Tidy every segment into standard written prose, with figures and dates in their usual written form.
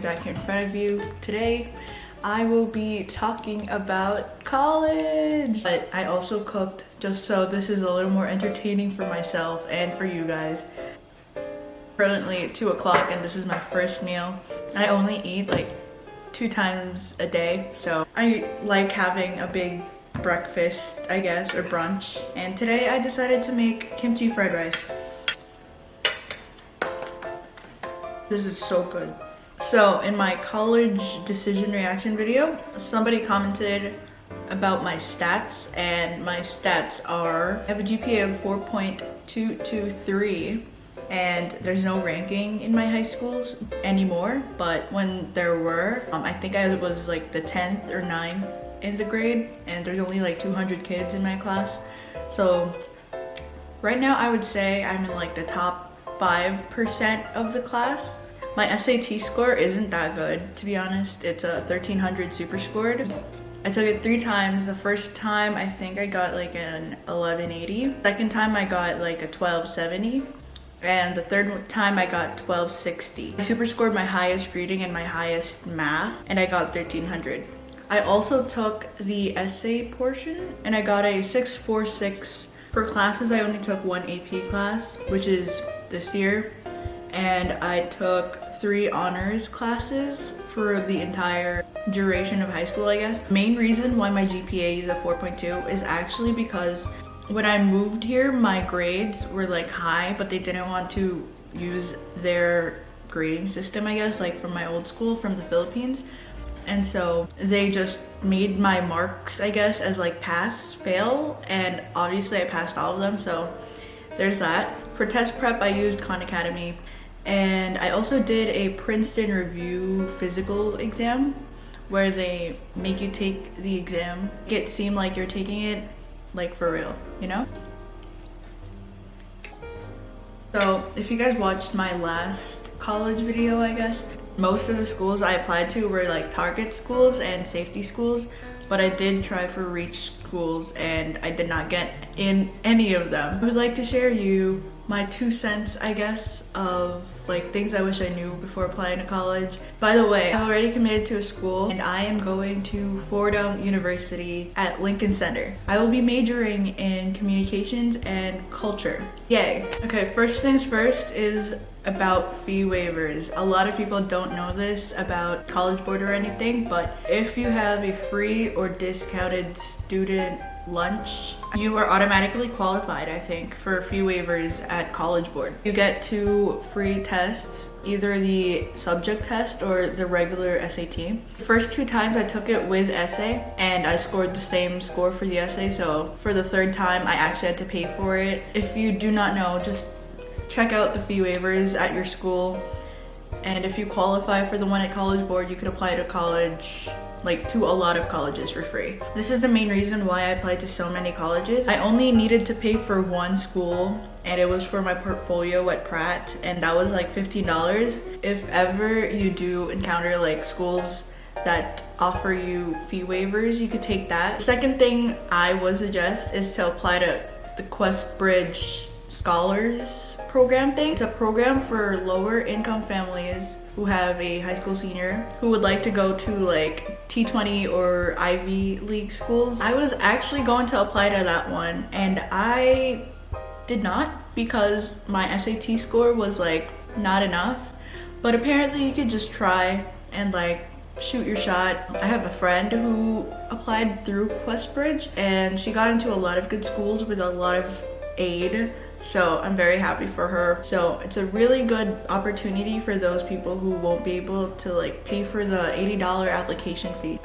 finally back here in front of you. Today, I will be talking about college. But I also cooked just so this is a little more entertaining for myself and for you guys. Currently 2 o'clock and this is my first meal. I only eat like 2 times a day, so I like having a big breakfast, I guess, or brunch. And today I decided to make kimchi fried rice. This is so good. So in my college decision reaction video, somebody commented about my stats, and my stats are, I have a GPA of 4.223, and there's no ranking in my high schools anymore, but when there were, I think I was like the 10th or 9th in the grade, and there's only like 200 kids in my class. So right now I would say I'm in like the top 5% of the class. My SAT score isn't that good, to be honest. It's a 1300 super scored. I took it 3 times. The first time I think I got like an 1180. Second time I got like a 1270. And the third time I got 1260. I super scored my highest reading and my highest math, and I got 1300. I also took the essay portion and I got a 646. For classes, I only took 1 AP class, which is this year, and I took 3 honors classes for the entire duration of high school, I guess. Main reason why my GPA is a 4.2 is actually because when I moved here, my grades were like high, but they didn't want to use their grading system, I guess, like from my old school from the Philippines. And so they just made my marks, I guess, as like pass, fail, and obviously I passed all of them, so there's that. For test prep, I used Khan Academy, and I also did a Princeton review physical exam where they make you take the exam, make it seem like you're taking it like for real, you know? So if you guys watched my last college video, I guess, most of the schools I applied to were like target schools and safety schools, but I did try for reach schools and I did not get in any of them. I would like to share you my 2 cents, I guess, of like things I wish I knew before applying to college. By the way, I've already committed to a school and I am going to Fordham University at Lincoln Center. I will be majoring in communications and culture. Yay. Okay, first things first is about fee waivers. A lot of people don't know this about College Board or anything, but if you have a free or discounted student lunch, you are automatically qualified, I think, for fee waivers at College Board. You get 2 free tests, either the subject test or the regular SAT. The first 2 times I took it with essay and I scored the same score for the essay, so for the 3rd time I actually had to pay for it. If you do not know, just check out the fee waivers at your school, and if you qualify for the one at College Board, you can apply to college, like to a lot of colleges for free. This is the main reason why I applied to so many colleges. I only needed to pay for 1 school, and it was for my portfolio at Pratt, and that was like $15. If ever you do encounter like schools that offer you fee waivers, you could take that. The second thing I would suggest is to apply to the QuestBridge Scholars program thing. It's a program for lower income families who have a high school senior who would like to go to like T20 or Ivy League schools. I was actually going to apply to that one and I did not because my SAT score was like not enough, but apparently you could just try and like shoot your shot. I have a friend who applied through QuestBridge and she got into a lot of good schools with a lot of aid, so I'm very happy for her. So it's a really good opportunity for those people who won't be able to like pay for the $80 application fee.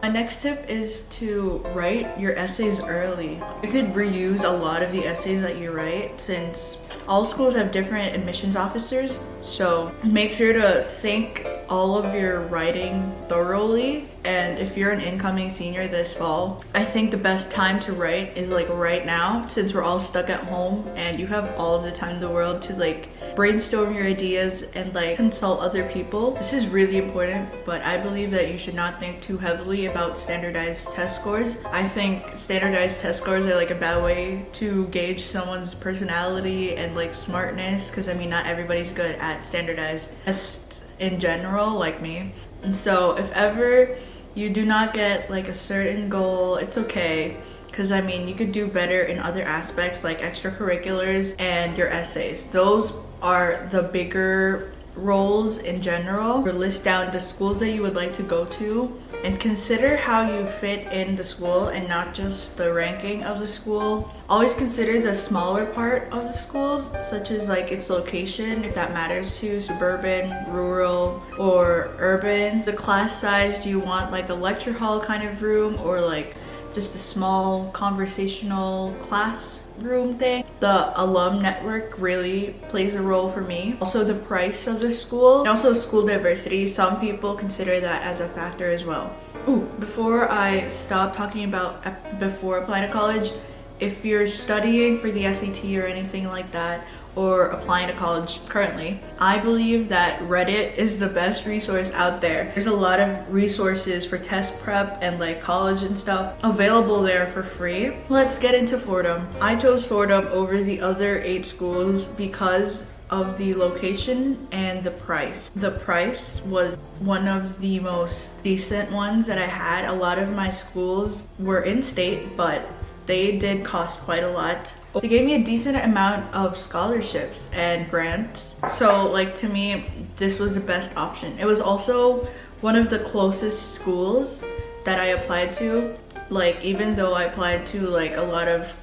My next tip is to write your essays early. You could reuse a lot of the essays that you write since all schools have different admissions officers, so make sure to think all of your writing thoroughly. And if you're an incoming senior this fall, I think the best time to write is like right now, since we're all stuck at home and you have all of the time in the world to like brainstorm your ideas and like consult other people. This is really important, but I believe that you should not think too heavily about standardized test scores. I think standardized test scores are like a bad way to gauge someone's personality and like smartness, because I mean not everybody's good at standardized tests in general, like me. And so if ever you do not get like a certain goal, it's okay. Because I mean, you could do better in other aspects like extracurriculars and your essays. Those are the bigger roles in general. Or list down the schools that you would like to go to and consider how you fit in the school and not just the ranking of the school. Always consider the smaller part of the schools, such as like its location, if that matters to you, suburban, rural, or urban. The class size, do you want like a lecture hall kind of room or like just a small conversational classroom thing? The alum network really plays a role for me. Also the price of the school and also school diversity. Some people consider that as a factor as well. Ooh, before I stop talking about before applying to college, if you're studying for the SAT or anything like that, or applying to college currently, I believe that Reddit is the best resource out there. There's a lot of resources for test prep and like college and stuff available there for free. Let's get into Fordham. I chose Fordham over the other 8 schools because of the location and the price. The price was one of the most decent ones that I had. A lot of my schools were in-state, but they did cost quite a lot. They gave me a decent amount of scholarships and grants. So like to me, this was the best option. It was also one of the closest schools that I applied to. Like even though I applied to like a lot of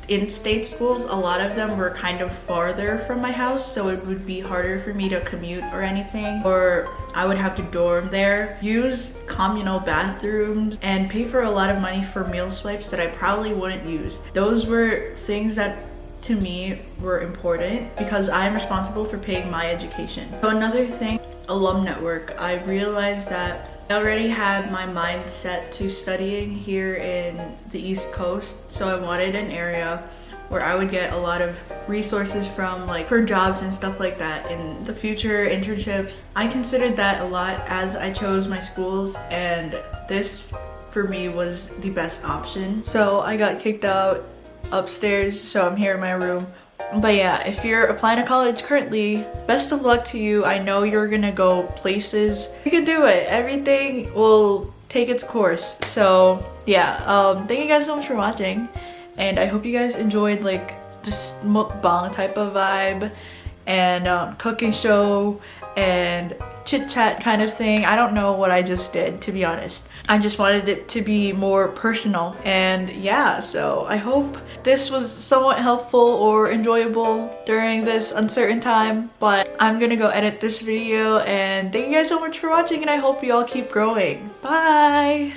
in-state schools, a lot of them were kind of farther from my house, so it would be harder for me to commute or anything, or I would have to dorm there, use communal bathrooms, and pay for a lot of money for meal swipes that I probably wouldn't use. Those were things that to me were important because I'm responsible for paying my education. So another thing, alum network. I realized that I already had my mind set to studying here in the East Coast, so I wanted an area where I would get a lot of resources from, like for jobs and stuff like that in the future, internships. I considered that a lot as I chose my schools, and this for me was the best option. So I got kicked out upstairs, so I'm here in my room. But yeah, if you're applying to college currently, best of luck to you. I know you're gonna go places. You can do it. Everything will take its course. So yeah, thank you guys so much for watching, and I hope you guys enjoyed like this mukbang type of vibe and cooking show and chit chat kind of thing. I don't know what I just did, to be honest. I just wanted it to be more personal, and yeah, so I hope this was somewhat helpful or enjoyable during this uncertain time. But I'm gonna go edit this video, and thank you guys so much for watching, and I hope you all keep growing. Bye!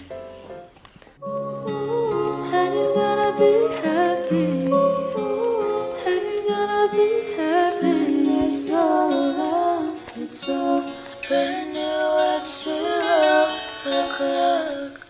And you're gonna be happy. And you're gonna be happy. It's all around. It's all when you at 0 o'clock.